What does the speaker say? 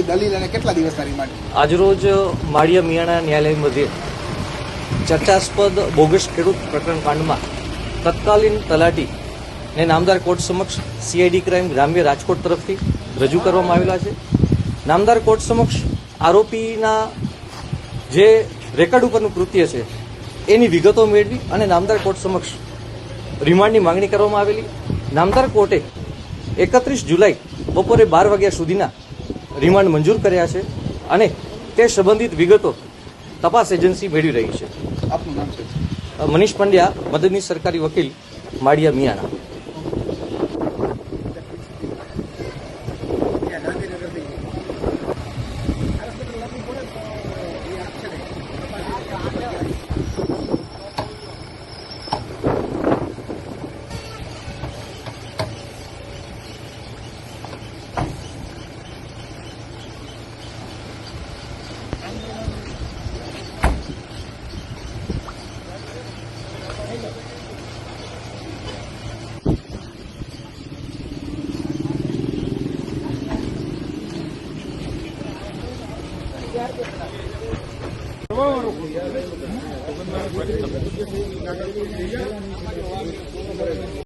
હતી દલીલ અને કેટલા દિવસના રિમાન્ડ? આજરોજ માળિયા મિયાણા ન્યાયાલય મધ્યે ચર્ચાસ્પદ બોગસ ખેડૂત પ્રકરણ કાંડમાં તત્કાલીન તલાટી ને નામદાર કોર્ટ સમક્ષ સીઆઈડી ક્રાઇમ ગ્રામ્ય રાજકોટ તરફથી રજૂ કરવામાં આવેલા છે. નામદાર કોર્ટ સમક્ષ આરોપીના જે રેકર્ડ ઉપરનું કૃત્ય છે એની વિગતો મેળવી અને નામદાર કોર્ટ સમક્ષ રિમાન્ડની માંગણી કરવામાં આવેલી. નામદાર કોર્ટે 31 જુલાઈ બપોરે 12 વાગ્યા સુધીના રિમાન્ડ મંજૂર કર્યા છે અને તે સંબંધિત વિગતો તપાસ એજન્સી મેળવી રહી છે. આપનું નામ છે? મનીષ પંડ્યા, મદદનીશ સરકારી વકીલ, માળિયા મિયાણા.